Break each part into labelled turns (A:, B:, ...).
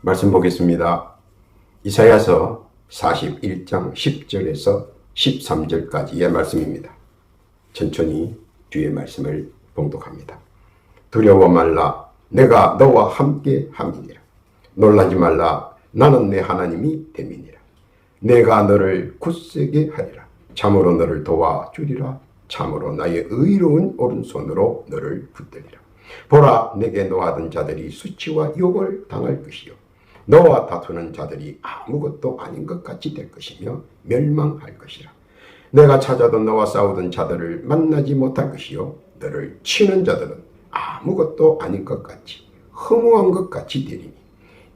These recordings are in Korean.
A: 말씀 보겠습니다. 이사야서 41장 10절에서 13절까지의 말씀입니다. 천천히 주의 말씀을 봉독합니다. 두려워 말라, 내가 너와 함께 함이니라. 놀라지 말라, 나는 내 하나님이 됨이니라. 내가 너를 굳세게 하리라. 참으로 너를 도와주리라. 참으로 나의 의로운 오른손으로 너를 붙들리라. 보라, 내게 노하던 자들이 수치와 욕을 당할 것이요, 너와 다투는 자들이 아무것도 아닌 것 같이 될 것이며 멸망할 것이라. 내가 찾아도 너와 싸우던 자들을 만나지 못할 것이요, 너를 치는 자들은 아무것도 아닌 것 같이 허무한 것 같이 되리니,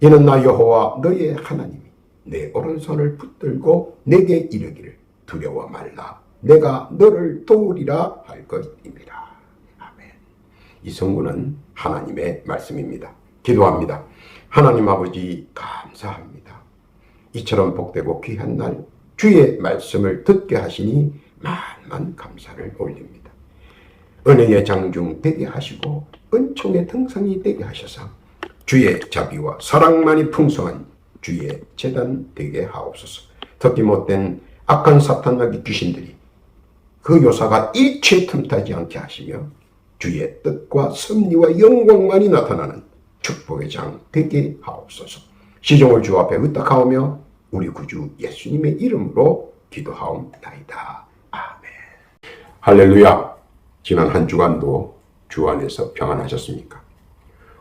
A: 이는 나 여호와 너의 하나님이 내 오른손을 붙들고 내게 이르기를 두려워 말라, 내가 너를 도우리라 할 것입니다. 아멘. 이 성구는 하나님의 말씀입니다. 기도합니다. 하나님 아버지, 감사합니다. 이처럼 복되고 귀한 날 주의 말씀을 듣게 하시니 만만 감사를 올립니다. 은혜의 장중 되게 하시고 은총의 등성이 되게 하셔서 주의 자비와 사랑만이 풍성한 주의 제단 되게 하옵소서. 듣기 못된 악한 사탄나기 귀신들이 그 요사가 일체 틈타지 않게 하시며 주의 뜻과 섭리와 영광만이 나타나는 축복의 장 되게 하옵소서. 시종을 주 앞에 의탁하오며 우리 구주 예수님의 이름으로 기도하옵나이다. 아멘. 할렐루야. 지난 한 주간도 주 안에서 평안하셨습니까?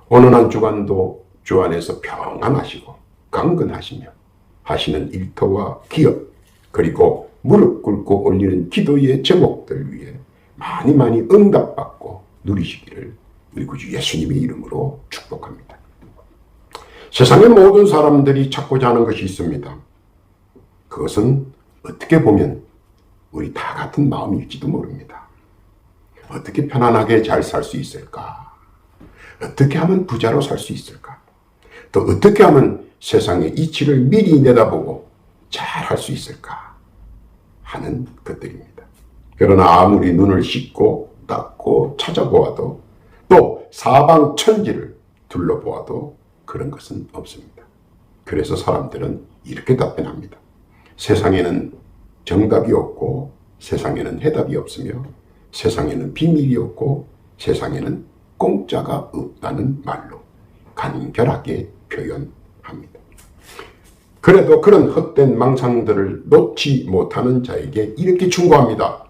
A: 오늘 한 주간도 주 안에서 평안하시고 강건하시며 하시는 일터와 기업, 그리고 무릎 꿇고 올리는 기도의 제목들 위해 많이 응답받고 누리시기를 우리 구주 예수님의 이름으로 축복합니다. 세상의 모든 사람들이 찾고자 하는 것이 있습니다. 그것은 어떻게 보면 우리 다 같은 마음일지도 모릅니다. 어떻게 편안하게 잘 살 수 있을까? 어떻게 하면 부자로 살 수 있을까? 또 어떻게 하면 세상의 이치를 미리 내다보고 잘 할 수 있을까? 하는 것들입니다. 그러나 아무리 눈을 씻고 닦고 찾아보아도 또 사방 천지를 둘러보아도 그런 것은 없습니다. 그래서 사람들은 이렇게 답변합니다. 세상에는 정답이 없고 세상에는 해답이 없으며 세상에는 비밀이 없고 세상에는 공짜가 없다는 말로 간결하게 표현합니다. 그래도 그런 헛된 망상들을 놓지 못하는 자에게 이렇게 충고합니다.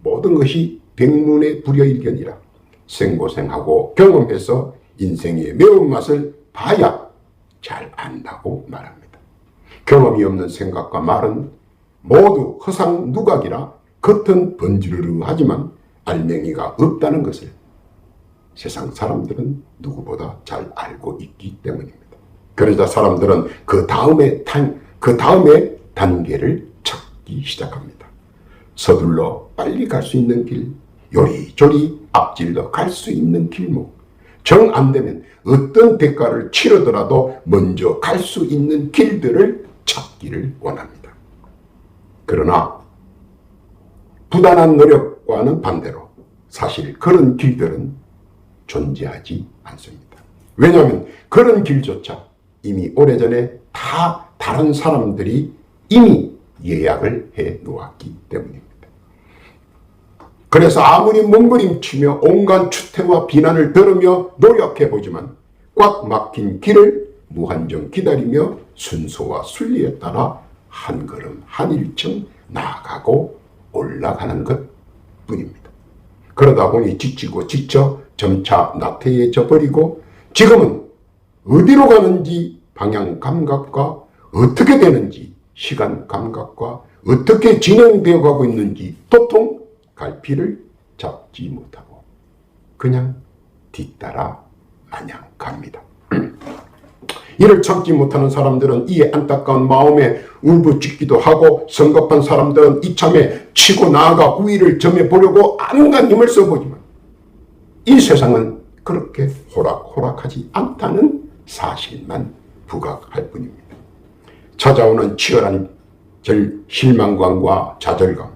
A: 모든 것이 백문의 불여일견이라. 생고생하고 경험해서 인생의 매운맛을 봐야 잘 안다고 말합니다. 경험이 없는 생각과 말은 모두 허상 누각이라 겉은 번지르르하지만 알맹이가 없다는 것을 세상 사람들은 누구보다 잘 알고 있기 때문입니다. 그러자 사람들은 그 다음에 단계를 찾기 시작합니다. 서둘러 빨리 갈 수 있는 길, 요리조리 앞질러 갈 수 있는 길목, 정 안 되면 어떤 대가를 치르더라도 먼저 갈 수 있는 길들을 찾기를 원합니다. 그러나 부단한 노력과는 반대로 사실 그런 길들은 존재하지 않습니다. 왜냐하면 그런 길조차 이미 오래전에 다 다른 사람들이 이미 예약을 해 놓았기 때문입니다. 그래서 아무리 몸부림치며 온갖 추태와 비난을 들으며 노력해보지만 꽉 막힌 길을 무한정 기다리며 순서와 순리에 따라 한 걸음 한 일층 나아가고 올라가는 것 뿐입니다. 그러다 보니 지치고 지쳐 점차 나태해져 버리고 지금은 어디로 가는지 방향 감각과 어떻게 되는지 시간 감각과 어떻게 진행되어 가고 있는지 도통 갈피를 잡지 못하고 그냥 뒤따라 마냥 갑니다. 이를 참지 못하는 사람들은 이에 안타까운 마음에 울부짖기도 하고 성급한 사람들은 이참에 치고 나아가 우위를 점해보려고 안간 힘을 써보지만 이 세상은 그렇게 호락호락하지 않다는 사실만 부각할 뿐입니다. 찾아오는 치열한 실망감과 좌절감,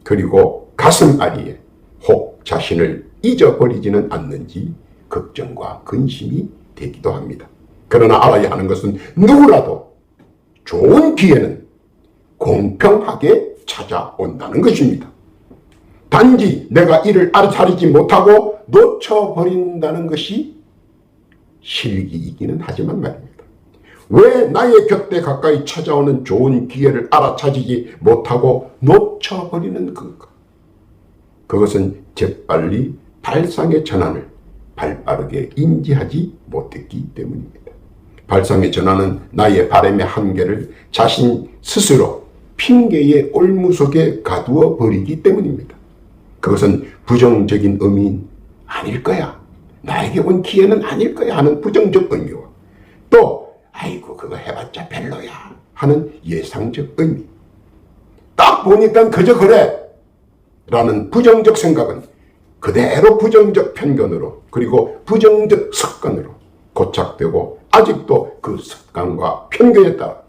A: 그리고 가슴 아리에 혹 자신을 잊어버리지는 않는지 걱정과 근심이 되기도 합니다. 그러나 알아야 하는 것은 누구라도 좋은 기회는 공평하게 찾아온다는 것입니다. 단지 내가 이를 알아차리지 못하고 놓쳐버린다는 것이 실기이기는 하지만 말입니다. 왜 나의 곁에 가까이 찾아오는 좋은 기회를 알아차리지 못하고 놓쳐버리는 건가? 그것은 재빨리 발상의 전환을 발빠르게 인지하지 못했기 때문입니다. 발상의 전환은 나의 바람의 한계를 자신 스스로 핑계의 올무 속에 가두어 버리기 때문입니다. 그것은 부정적인 의미인 아닐 거야, 나에게 온 기회는 아닐 거야 하는 부정적 의미와 또 아이고 그거 해봤자 별로야 하는 예상적 의미, 딱 보니까 그저 그래 라는 부정적 생각은 그대로 부정적 편견으로 그리고 부정적 습관으로 고착되고 아직도 그 습관과 편견에 따라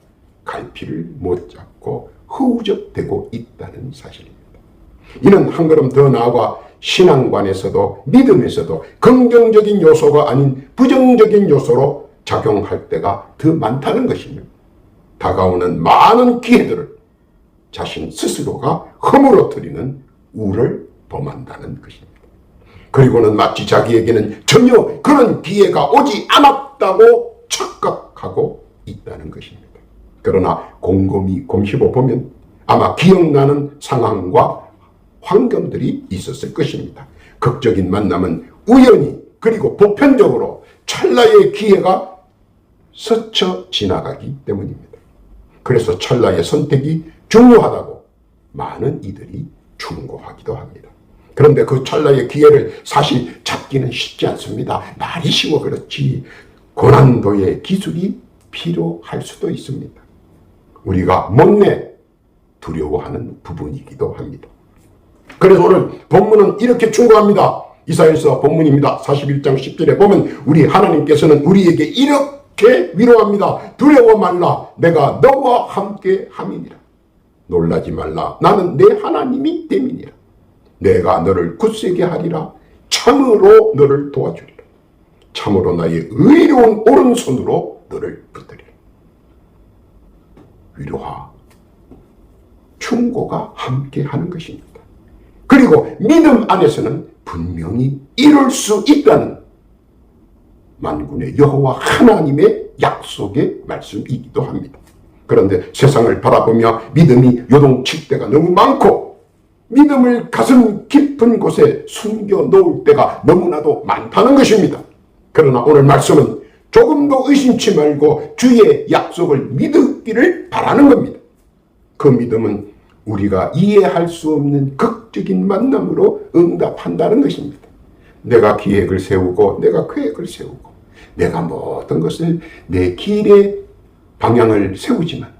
A: 갈피를 못 잡고 허우적대고 있다는 사실입니다. 이는 한 걸음 더 나아가 신앙관에서도 믿음에서도 긍정적인 요소가 아닌 부정적인 요소로 작용할 때가 더 많다는 것이며 다가오는 많은 기회들을 자신 스스로가 허물어뜨리는 우를 범한다는 것입니다. 그리고는 마치 자기에게는 전혀 그런 기회가 오지 않았다고 착각하고 있다는 것입니다. 그러나 곰곰이 곰씹어 보면 아마 기억나는 상황과 환경들이 있었을 것입니다. 극적인 만남은 우연히 그리고 보편적으로 찰나의 기회가 스쳐 지나가기 때문입니다. 그래서 찰나의 선택이 중요하다고 많은 이들이 충고하기도 합니다. 그런데 그 찰나의 기회를 사실 잡기는 쉽지 않습니다. 말이 쉬워 그렇지 고난도의 기술이 필요할 수도 있습니다. 우리가 못내 두려워하는 부분이기도 합니다. 그래서 오늘 본문은 이렇게 충고합니다. 이사야서 본문입니다. 41장 10절에 보면 우리 하나님께서는 우리에게 이렇게 위로합니다. 두려워 말라, 내가 너와 함께 함이니라. 놀라지 말라, 나는 내 하나님이 됨이니라. 내가 너를 굳세게 하리라. 참으로 너를 도와주리라. 참으로 나의 의로운 오른손으로 너를 붙들리라. 위로와 충고가 함께 하는 것입니다. 그리고 믿음 안에서는 분명히 이룰 수 있다는 만군의 여호와 하나님의 약속의 말씀이기도 합니다. 그런데 세상을 바라보며 믿음이 요동칠 때가 너무 많고 믿음을 가슴 깊은 곳에 숨겨 놓을 때가 너무나도 많다는 것입니다. 그러나 오늘 말씀은 조금도 의심치 말고 주의 약속을 믿기를 바라는 겁니다. 그 믿음은 우리가 이해할 수 없는 극적인 만남으로 응답한다는 것입니다. 내가 기획을 세우고 내가 계획을 세우고 내가 모든 것을 내 길의 방향을 세우지만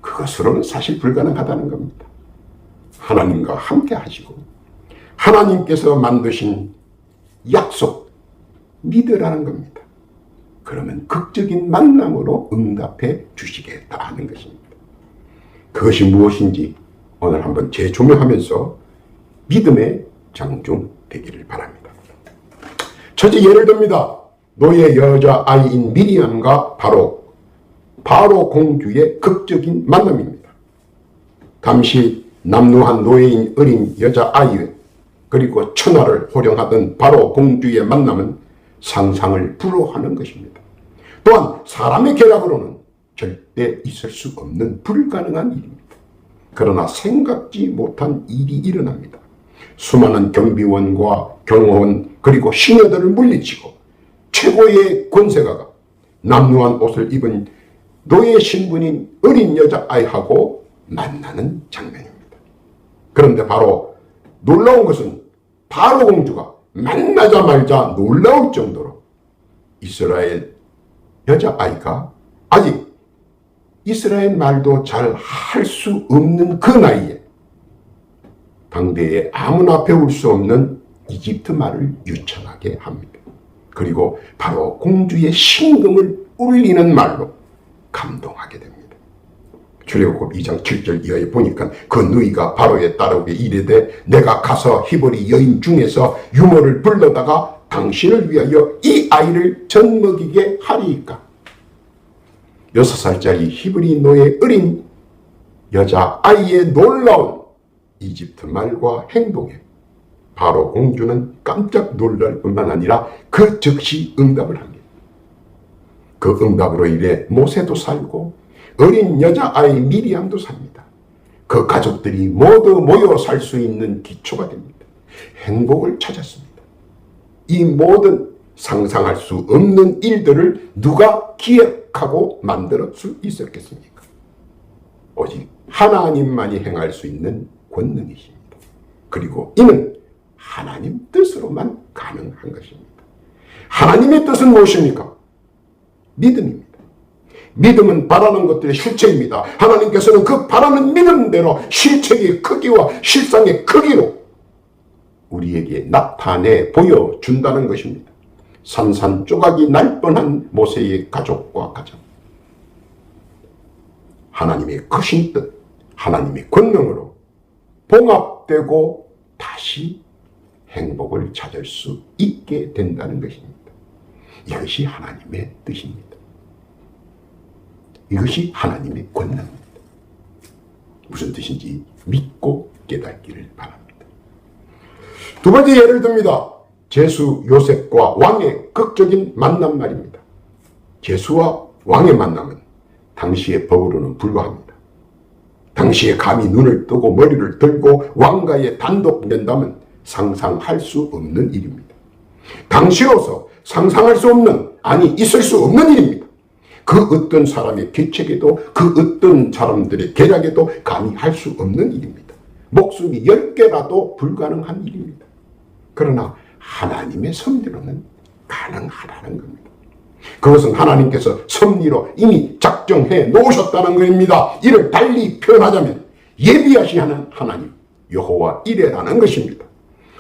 A: 그것으로는 사실 불가능하다는 겁니다. 하나님과 함께 하시고 하나님께서 만드신 약속 믿으라는 겁니다. 그러면 극적인 만남으로 응답해 주시겠다 하는 것입니다. 그것이 무엇인지 오늘 한번 재조명하면서 믿음의 장중되기를 바랍니다. 첫째 예를 듭니다. 노예 여자아이인 미리암과 바로 공주의 극적인 만남입니다. 잠시 남루한 노예인 어린 여자아이 그리고 천하를 호령하던 바로 공주의 만남은 상상을 불허하는 것입니다. 또한 사람의 계략으로는 절대 있을 수 없는 불가능한 일입니다. 그러나 생각지 못한 일이 일어납니다. 수많은 경비원과 경호원 그리고 시녀들을 물리치고 최고의 권세가가 남루한 옷을 입은 노예 신분인 어린 여자아이하고 만나는 장면입니다. 그런데 바로 놀라운 것은 바로 공주가 만나자마자 놀라울 정도로 이스라엘 여자아이가 아직 이스라엘 말도 잘 할 수 없는 그 나이에 당대에 아무나 배울 수 없는 이집트 말을 유창하게 합니다. 그리고 바로 공주의 심금을 울리는 말로 감동하게 됩니다. 출애굽 2장 7절 이하에 보니까 그 누이가 바로에 따르게 이르되 내가 가서 히브리 여인 중에서 유모를 불러다가 당신을 위하여 이 아이를 젖먹이게 하리이까. 6살짜리 히브리 노예 어린 여자 아이의 놀라운 이집트 말과 행동에 바로 공주는 깜짝 놀랄 뿐만 아니라 그 즉시 응답을 합니다. 그 응답으로 인해 모세도 살고 어린 여자아이 미리암도 삽니다. 그 가족들이 모두 모여 살 수 있는 기초가 됩니다. 행복을 찾았습니다. 이 모든 상상할 수 없는 일들을 누가 기획하고 만들 수 있었겠습니까? 오직 하나님만이 행할 수 있는 권능이십니다. 그리고 이는 하나님 뜻으로만 가능한 것입니다. 하나님의 뜻은 무엇입니까? 믿음입니다. 믿음은 바라는 것들의 실체입니다. 하나님께서는 그 바라는 믿음대로 실체의 크기와 실상의 크기로 우리에게 나타내 보여준다는 것입니다. 산산조각이 날 뻔한 모세의 가족과 가정, 하나님의 크신 뜻, 하나님의 권능으로 봉합되고 다시 행복을 찾을 수 있게 된다는 것입니다. 이것이 하나님의 뜻입니다. 이것이 하나님의 권능입니다. 무슨 뜻인지 믿고 깨닫기를 바랍니다. 두 번째 예를 듭니다. 제수 요셉과 왕의 극적인 만남 말입니다. 제수와 왕의 만남은 당시의 법으로는 불가합니다. 당시에 감히 눈을 뜨고 머리를 들고 왕과의 단독 면담은 상상할 수 없는 일입니다. 당시로서 상상할 수 없는, 아니 있을 수 없는 일입니다. 그 어떤 사람의 계책에도 그 어떤 사람들의 계략에도 감히 할 수 없는 일입니다. 목숨이 10개라도 불가능한 일입니다. 그러나 하나님의 섭리로는 가능하다는 겁니다. 그것은 하나님께서 섭리로 이미 작정해 놓으셨다는 것입니다. 이를 달리 표현하자면 예비하시는 하나님 여호와 이레라는 것입니다.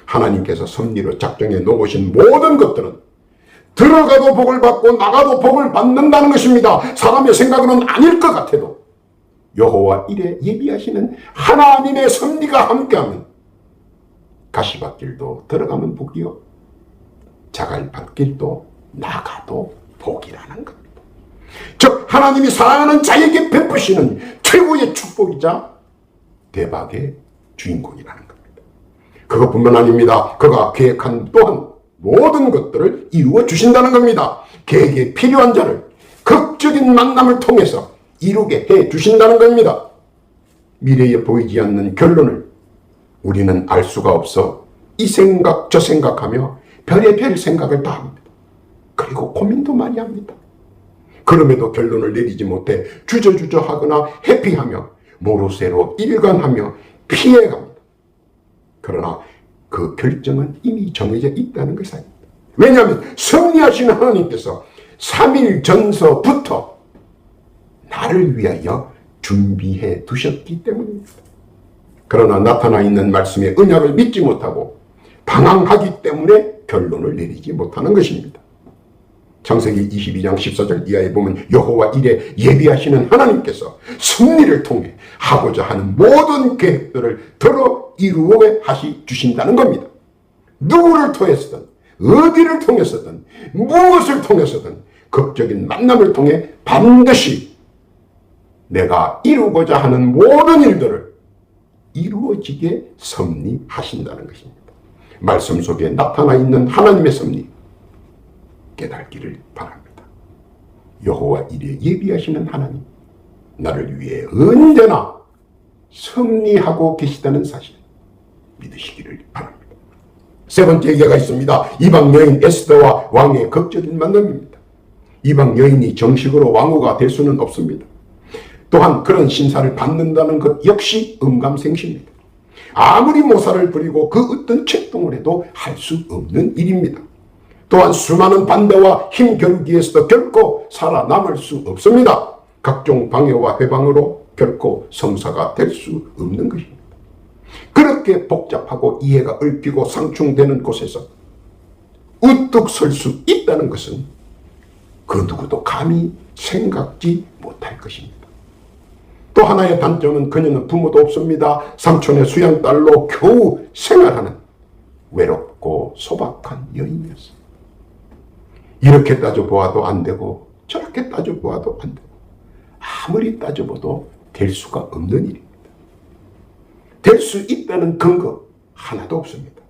A: 하나님께서 섭리로 작정해 놓으신 모든 것들은 들어가도 복을 받고 나가도 복을 받는다는 것입니다. 사람의 생각은 아닐 것 같아도 여호와 이레 예비하시는 하나님의 섭리가 함께하면 가시밭길도 들어가면 복이요 자갈밭길도 나가도 복이라는 겁니다. 즉 하나님이 사랑하는 자에게 베푸시는 최고의 축복이자 대박의 주인공이라는 겁니다. 그것뿐만 아닙니다. 그가 계획한 또한 모든 것들을 이루어 주신다는 겁니다. 계획에 필요한 자를 극적인 만남을 통해서 이루게 해 주신다는 겁니다. 미래에 보이지 않는 결론을 우리는 알 수가 없어 이 생각 저 생각하며 별의별 생각을 다 합니다. 그리고 고민도 많이 합니다. 그럼에도 결론을 내리지 못해 주저주저하거나 회피하며 모르쇠로 일관하며 피해갑니다. 그러나 그 결정은 이미 정해져 있다는 것이 아닙니다. 왜냐하면 섭리하시는 하나님께서 3일 전서부터 나를 위하여 준비해 두셨기 때문입니다. 그러나 나타나 있는 말씀의 언약을 믿지 못하고 방황하기 때문에 결론을 내리지 못하는 것입니다. 창세기 22장 14절 이하에 보면 여호와 이레 예비하시는 하나님께서 섭리를 통해 하고자 하는 모든 계획들을 들어 이루어 하시 주신다는 겁니다. 누구를 통해서든 어디를 통해서든 무엇을 통해서든 극적인 만남을 통해 반드시 내가 이루고자 하는 모든 일들을 이루어지게 섭리하신다는 것입니다. 말씀 속에 나타나 있는 하나님의 섭리 깨닫기를 바랍니다. 여호와 이레 예비하시는 하나님 나를 위해 언제나 섭리하고 계시다는 사실 믿으시기를 바랍니다. 세 번째 예가 있습니다. 이방 여인 에스더와 왕의 극적인 만남입니다. 이방 여인이 정식으로 왕후가 될 수는 없습니다. 또한 그런 신사를 받는다는 것 역시 음감생시입니다. 아무리 모사를 부리고 그 어떤 책동을 해도 할 수 없는 일입니다. 또한 수많은 반대와 힘겨루기에서도 결코 살아남을 수 없습니다. 각종 방해와 회방으로 결코 성사가 될 수 없는 것입니다. 그렇게 복잡하고 이해가 얽히고 상충되는 곳에서 우뚝 설 수 있다는 것은 그 누구도 감히 생각지 못할 것입니다. 또 하나의 단점은 그녀는 부모도 없습니다. 삼촌의 수양딸로 겨우 생활하는 외롭고 소박한 여인이었습니다. 이렇게 따져보아도 안 되고 저렇게 따져보아도 안 되고 아무리 따져봐도 될 수가 없는 일입니다. 될 수 있다는 근거 하나도 없습니다.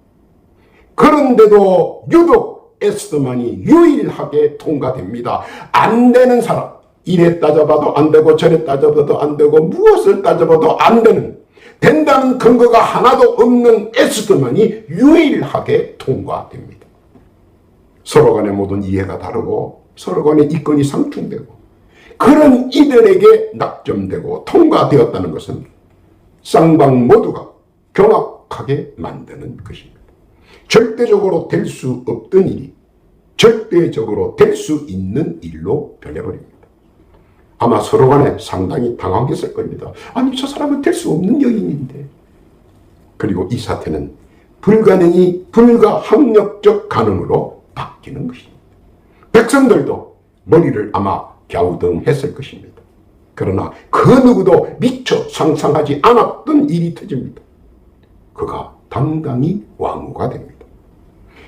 A: 그런데도 유독 에스더만이 유일하게 통과됩니다. 안 되는 사람, 이래 따져봐도 안 되고 저래 따져봐도 안 되고 무엇을 따져봐도 안 되는, 된다는 근거가 하나도 없는 에스더만이 유일하게 통과됩니다. 서로 간의 모든 이해가 다르고 서로 간의 이권이 상충되고 그런 이들에게 낙점되고 통과되었다는 것은 쌍방 모두가 경악하게 만드는 것입니다. 절대적으로 될 수 없던 일이 절대적으로 될 수 있는 일로 변해버립니다. 아마 서로 간에 상당히 당황했을 겁니다. 아니, 저 사람은 될 수 없는 여인인데. 그리고 이 사태는 불가능이 불가항력적 가능으로 바뀌는 것입니다. 백성들도 머리를 아마 갸우뚱했을 것입니다. 그러나 그 누구도 미처 상상하지 않았던 일이 터집니다. 그가 당당히 왕후가 됩니다.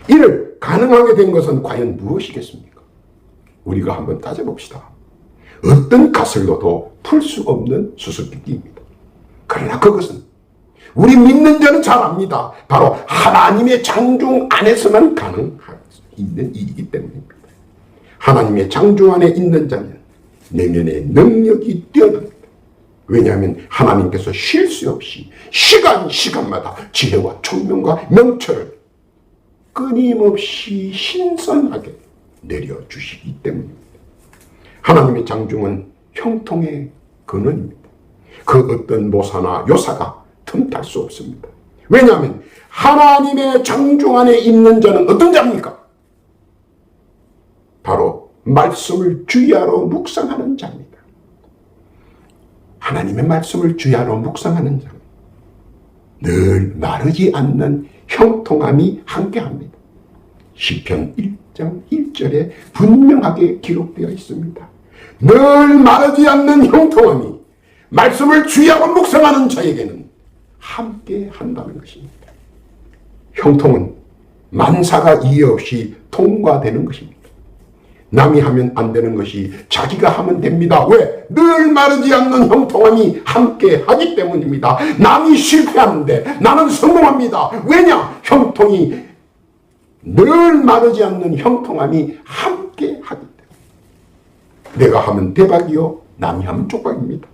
A: 이를 가능하게 된 것은 과연 무엇이겠습니까? 우리가 한번 따져봅시다. 어떤 가설로도 풀 수 없는 수수께끼입니다. 그러나 그것은 우리 믿는 자는 잘 압니다. 바로 하나님의 장중 안에서만 가능할 수 있는 일이기 때문입니다. 하나님의 장중 안에 있는 자는 내면의 능력이 뛰어납니다. 왜냐하면 하나님께서 쉴 수 없이 시간마다 지혜와 총명과 명철을 끊임없이 신선하게 내려주시기 때문입니다. 하나님의 장중은 형통의 근원입니다. 그 어떤 모사나 요사가 틈탈 수 없습니다. 왜냐하면 하나님의 장중 안에 있는 자는 어떤 자입니까? 바로 말씀을 주야로 묵상하는 자입니다. 하나님의 말씀을 주야로 묵상하는 자, 늘 마르지 않는 형통함이 함께합니다. 시편 1장 1절에 분명하게 기록되어 있습니다. 늘 마르지 않는 형통함이 말씀을 주야로 묵상하는 자에게는 함께한다는 것입니다. 형통은 만사가 이해 없이 통과되는 것입니다. 남이 하면 안 되는 것이 자기가 하면 됩니다. 왜? 늘 마르지 않는 형통함이 함께 하기 때문입니다. 남이 실패하는데 나는 성공합니다. 왜냐? 형통이 늘 마르지 않는 형통함이 함께 하기 때문에. 내가 하면 대박이요, 남이 하면 쪽박입니다.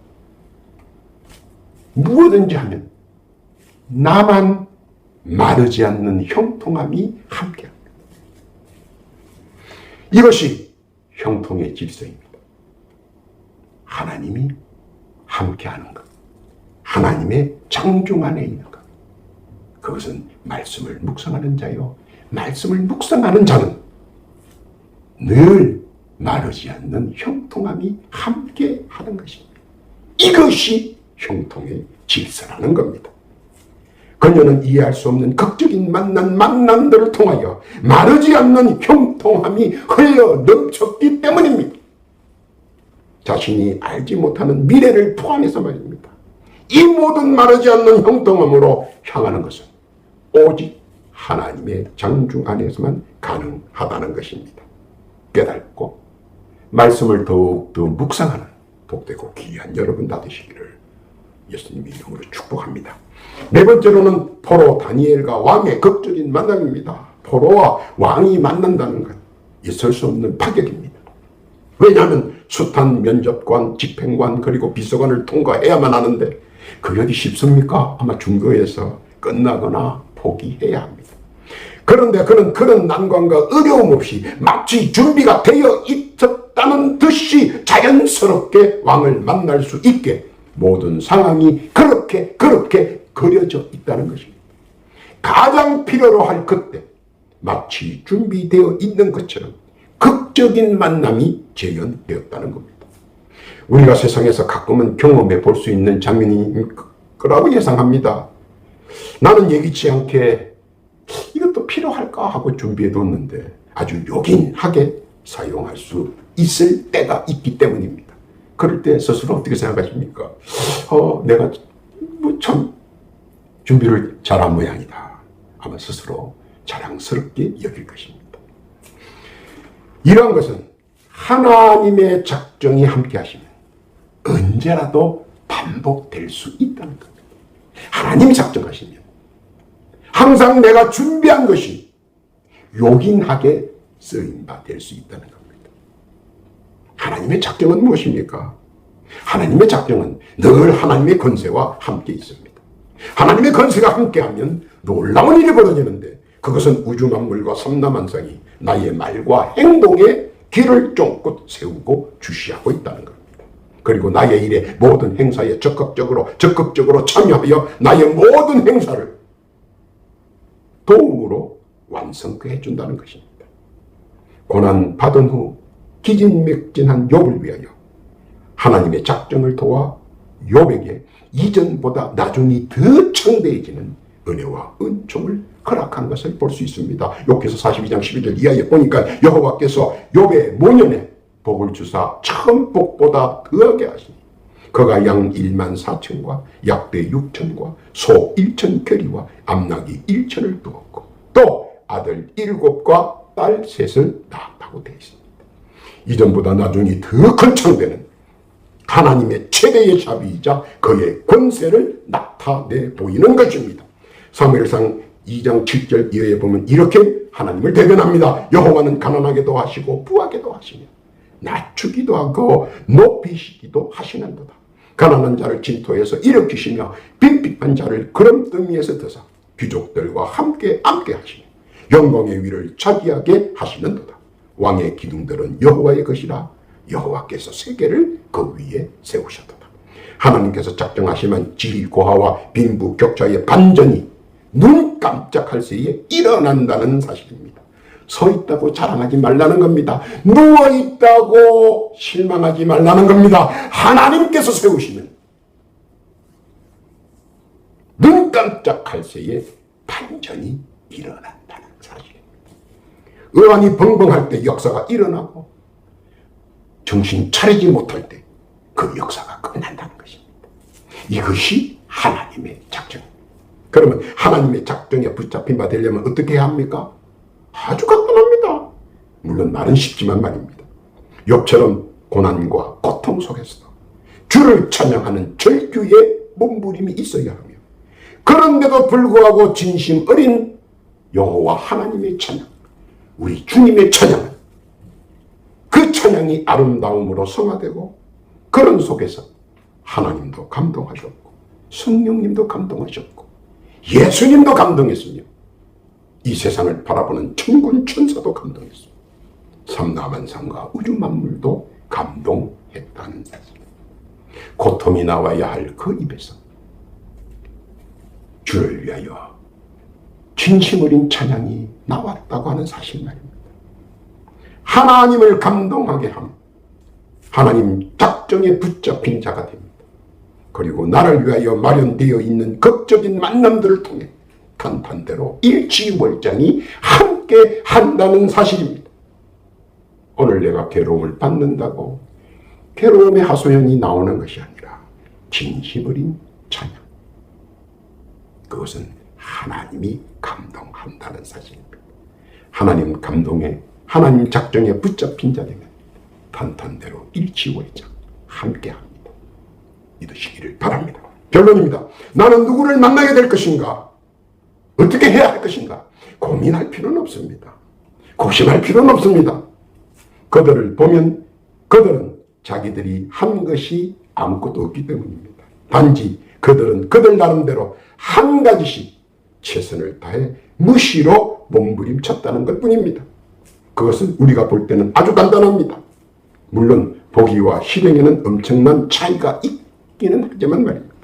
A: 무엇든지 하면 나만 마르지 않는 형통함이 함께합니다. 이것이 형통의 질서입니다. 하나님이 함께하는 것, 하나님의 장중 안에 있는 것, 그것은 말씀을 묵상하는 자요, 말씀을 묵상하는 자는 늘 마르지 않는 형통함이 함께하는 것입니다. 이것이 형통의 질서라는 겁니다. 그녀는 이해할 수 없는 극적인 만남들을 통하여 마르지 않는 형통함이 흘러 넘쳤기 때문입니다. 자신이 알지 못하는 미래를 포함해서 말입니다. 이 모든 마르지 않는 형통함으로 향하는 것은 오직 하나님의 장중 안에서만 가능하다는 것입니다. 깨닫고 말씀을 더욱더 묵상하는 복되고 귀한 여러분 다 되시기를 예수님의 이름으로 축복합니다. 네 번째로는 포로 다니엘과 왕의 극적인 만남입니다. 포로와 왕이 만난다는 것, 있을 수 없는 파격입니다. 왜냐하면 숱한 면접관, 집행관 그리고 비서관을 통과해야만 하는데 그게 어디 쉽습니까? 아마 중거에서 끝나거나 포기해야 합니다. 그런데 그는 그런 난관과 어려움 없이 마치 준비가 되어 있었다는 듯이 자연스럽게 왕을 만날 수 있게 모든 상황이 그렇게 그려져 있다는 것입니다. 가장 필요로 할 그때 마치 준비되어 있는 것처럼 극적인 만남이 재현되었다는 겁니다. 우리가 세상에서 가끔은 경험해 볼 수 있는 장면일 거라고 예상합니다. 나는 예기치 않게 이것도 필요할까 하고 준비해 뒀는데 아주 요긴하게 사용할 수 있을 때가 있기 때문입니다. 그럴 때 스스로 어떻게 생각하십니까? 내가 참 준비를 잘한 모양이다. 아마 스스로 자랑스럽게 여길 것입니다. 이러한 것은 하나님의 작정이 함께 하시면 언제라도 반복될 수 있다는 겁니다. 하나님이 작정하시면 항상 내가 준비한 것이 요긴하게 쓰임 바 될 수 있다는 겁니다. 하나님의 작정은 무엇입니까? 하나님의 작정은 늘 하나님의 권세와 함께 있습니다. 하나님의 권세가 함께하면 놀라운 일이 벌어지는데, 그것은 우주 만물과 삼라만상이 나의 말과 행동에 길을 쫑긋 세우고 주시하고 있다는 겁니다. 그리고 나의 일에 모든 행사에 적극적으로 참여하여 나의 모든 행사를 도움으로 완성케 해준다는 것입니다. 고난 받은 후 기진맥진한 욥을 위하여 하나님의 작정을 도와 욥에게 이전보다 나중이 더 창대해지는 은혜와 은총을 허락한 것을 볼 수 있습니다. 욥기서 42장 12절 이하에 보니까 여호와께서 욥의 모년에 복을 주사 처음 복보다 더하게 하시니 그가 양 1만 4천과 약대 6천과 소 1천 겨리와 암나귀 1천을 두었고 또 아들 7과 딸 3을 낳았다고 되어 있습니다. 이전보다 나중이 더 큰 창대는 하나님의 최대의 자비이자 그의 권세를 나타내 보이는 것입니다. 사무엘상 2장 7절 이하에 보면 이렇게 하나님을 대변합니다. 여호와는 가난하게도 하시고 부하게도 하시며 낮추기도 하고 높이시기도 하시는도다. 가난한 자를 진토에서 일으키시며 빈핍한 자를 구름더미에서 드사 귀족들과 함께 하시며 영광의 위를 차지하게 하시는도다. 왕의 기둥들은 여호와의 것이라 여호와께서 세계를 그 위에 세우셨도다. 하나님께서 작정하시면 지리 고하와 빈부격차의 반전이 눈 깜짝할 새에 일어난다는 사실입니다. 서 있다고 자랑하지 말라는 겁니다. 누워 있다고 실망하지 말라는 겁니다. 하나님께서 세우시면 눈 깜짝할 새에 반전이 일어난다는 사실입니다. 의안이 벙벙할 때 역사가 일어나고 정신 차리지 못할 때 그 역사가 끝난다는 것입니다. 이것이 하나님의 작정입니다. 그러면 하나님의 작정에 붙잡힌 바 되려면 어떻게 해야 합니까? 아주 간단합니다. 물론 말은 쉽지만 말입니다. 욥처럼 고난과 고통 속에서도 주를 찬양하는 절규의 몸부림이 있어야 하며, 그런데도 불구하고 진심 어린 여호와 하나님의 찬양, 우리 주님의 찬양은 그 찬양이 아름다움으로 성화되고, 그런 속에서 하나님도 감동하셨고 성령님도 감동하셨고 예수님도 감동했으며 이 세상을 바라보는 천군 천사도 감동했습니다. 삼라만상과 우주 만물도 감동했다는 사실. 고통이 나와야 할 그 입에서 주를 위하여 진심 어린 찬양이 나왔다고 하는 사실 말입니다. 하나님을 감동하게 함, 하나님 작정에 붙잡힌 자가 됩니다. 그리고 나를 위하여 마련되어 있는 극적인 만남들을 통해 간판대로 일치월장이 함께 한다는 사실입니다. 오늘 내가 괴로움을 받는다고 괴로움의 하소연이 나오는 것이 아니라 진심 어린 찬양, 그것은 하나님이 감동한다는 사실입니다. 하나님 감동에, 하나님 작정에 붙잡힌 자 되면 탄탄대로 일치월장 함께합니다. 믿으시기를 바랍니다. 결론입니다. 나는 누구를 만나게 될 것인가? 어떻게 해야 할 것인가? 고민할 필요는 없습니다. 고심할 필요는 없습니다. 그들을 보면 그들은 자기들이 한 것이 아무것도 없기 때문입니다. 단지 그들은 그들 나름대로 한 가지씩 최선을 다해 무시로 몸부림쳤다는 것뿐입니다. 그것은 우리가 볼 때는 아주 간단합니다. 물론 보기와 실행에는 엄청난 차이가 있기는 하지만 말입니다.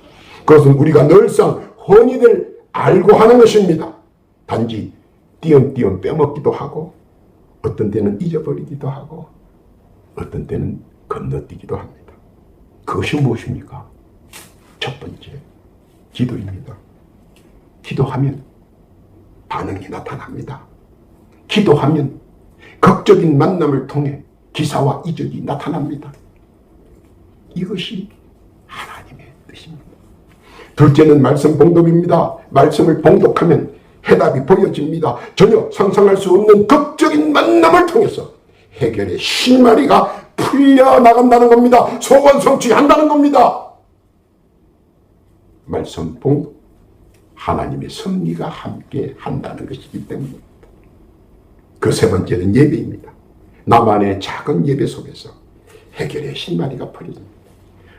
A: 그것은 우리가 늘상 흔히들 알고 하는 것입니다. 단지 띄엄띄엄 빼먹기도 하고, 어떤 때는 잊어버리기도 하고, 어떤 때는 건너뛰기도 합니다. 그것이 무엇입니까? 첫 번째, 기도입니다. 기도하면 반응이 나타납니다. 기도하면 극적인 만남을 통해 기사와 이적이 나타납니다. 이것이 하나님의 뜻입니다. 둘째는 말씀 봉독입니다. 말씀을 봉독하면 해답이 보여집니다. 전혀 상상할 수 없는 극적인 만남을 통해서 해결의 실마리가 풀려나간다는 겁니다. 소원 성취한다는 겁니다. 말씀 봉 하나님의 섭리가 함께 한다는 것이기 때문입니다. 그 세 번째는 예배입니다. 나만의 작은 예배 속에서 해결의 신마리가 퍼져집니다.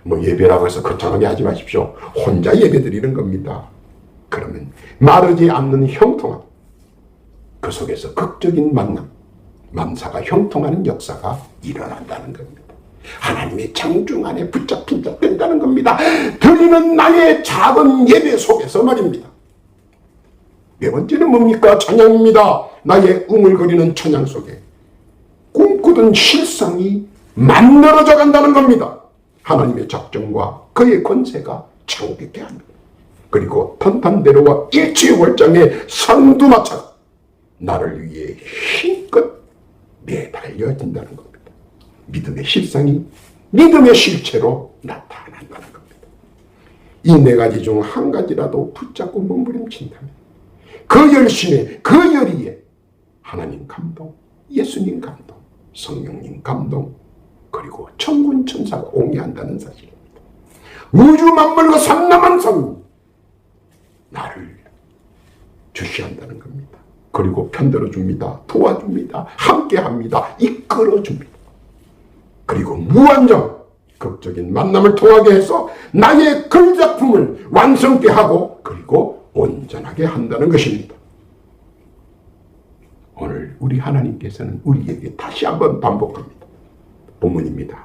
A: 뭐 예배라고 해서 거창하게 하지 마십시오. 혼자 예배 드리는 겁니다. 그러면 마르지 않는 형통함, 그 속에서 극적인 만남, 만사가 형통하는 역사가 일어난다는 겁니다. 하나님의 장중 안에 붙잡힌 자 된다는 겁니다. 드리는 나의 작은 예배 속에서 말입니다. 네 번째는 뭡니까? 찬양입니다. 나의 웅을거리는 찬양 속에 꿈꾸던 실상이 만들어져 간다는 겁니다. 하나님의 작정과 그의 권세가 창백해 합니다. 그리고 탄탄대로와 일치월장의 선두마차가 나를 위해 힘껏 매달려진다는 겁니다. 믿음의 실상이 믿음의 실체로 나타난다는 겁니다. 이 네 가지 중 한 가지라도 붙잡고 몸부림친다면 그 열심에, 그 열의에 하나님 감동, 예수님 감동, 성령님 감동, 그리고 천군 천사가 옹이한다는 사실입니다. 우주 만물과 삼남한 성 나를 주시한다는 겁니다. 그리고 편들어 줍니다. 도와줍니다. 함께합니다. 이끌어 줍니다. 그리고 무한정 극적인 만남을 통하게 해서 나의 글작품을 완성케 하고 그리고 온전하게 한다는 것입니다. 오늘 우리 하나님께서는 우리에게 다시 한번 반복합니다. 본문입니다.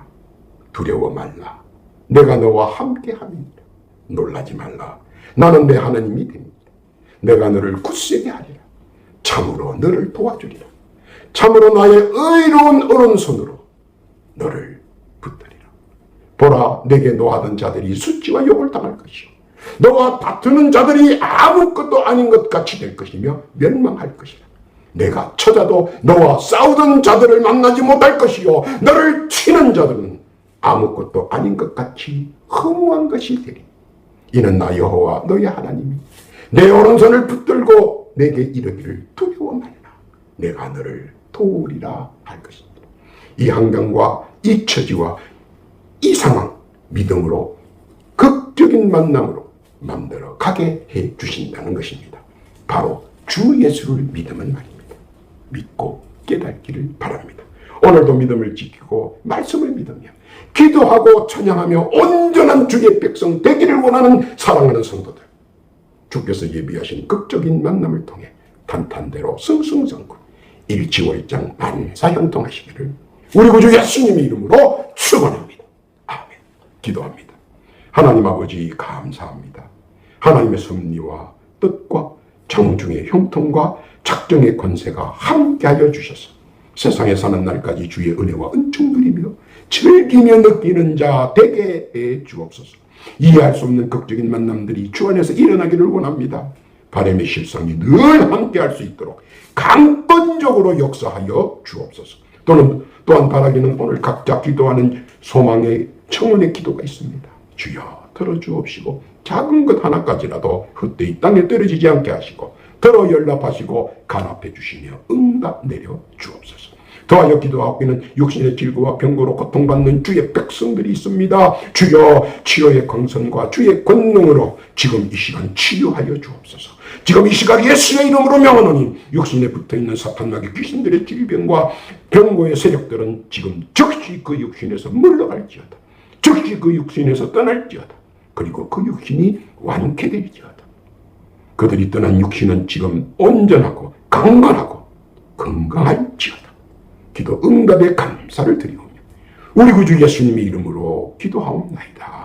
A: 두려워 말라. 내가 너와 함께함이니라. 놀라지 말라. 나는 내 하나님이 됩니다. 내가 너를 굳세게 하리라. 참으로 너를 도와주리라. 참으로 나의 의로운 오른손으로 너를 붙들리라. 보라, 내게 노하던 자들이 수치와 욕을 당할 것이요 너와 다투는 자들이 아무것도 아닌 것 같이 될 것이며 멸망할 것이라. 내가 찾아도 너와 싸우던 자들을 만나지 못할 것이요 너를 치는 자들은 아무것도 아닌 것 같이 허무한 것이 되리. 이는 나 여호와 너의 하나님이 내 오른손을 붙들고 내게 이르기를 두려워 말라. 내가 너를 도우리라 할 것입니다. 이 환경과 이 처지와 이 상황 믿음으로 극적인 만남으로 만들어 가게 해 주신다는 것입니다. 바로 주 예수를 믿으면 말입니다. 믿고 깨닫기를 바랍니다. 오늘도 믿음을 지키고 말씀을 믿으며 기도하고 찬양하며 온전한 주의 백성 되기를 원하는 사랑하는 성도들, 주께서 예비하신 극적인 만남을 통해 탄탄대로 승승장구 일치월장 만사형통하시기를 우리 구주 예수님의 이름으로 축원합니다. 아멘. 기도합니다. 하나님 아버지 감사합니다. 하나님의 섭리와 뜻과 장중의 형통과 작정의 권세가 함께하여 주셔서 세상에 사는 날까지 주의 은혜와 은총 누리며 즐기며 느끼는 자 되게 해 주옵소서. 이해할 수 없는 극적인 만남들이 주 안에서 일어나기를 원합니다. 바람의 실상이 늘 함께할 수 있도록 강권적으로 역사하여 주옵소서. 또한 바라기는 오늘 각자 기도하는 소망의 청원의 기도가 있습니다. 주여 들어주옵시고 작은 것 하나까지라도 헛되이 땅에 떨어지지 않게 하시고 들어 연락하시고 간합해 주시며 응답 내려 주옵소서. 더하여 기도하고 있는 육신의 질고와 병고로 고통받는 주의 백성들이 있습니다. 주여 치료의 권선과 주의 권능으로 지금 이 시간 치유하여 주옵소서. 지금 이 시각 예수의 이름으로 명하노니 육신에 붙어있는 사탄마귀 귀신들의 질병과 병고의 세력들은 지금 즉시 그 육신에서 물러갈지어다. 즉시 그 육신에서 떠날지어다. 그리고 그 육신이 완쾌될지어다. 그들이 떠난 육신은 지금 온전하고 강건하고 건강할지어다. 기도 응답에 감사를 드리오며 우리 구주 예수님의 이름으로 기도하옵나이다.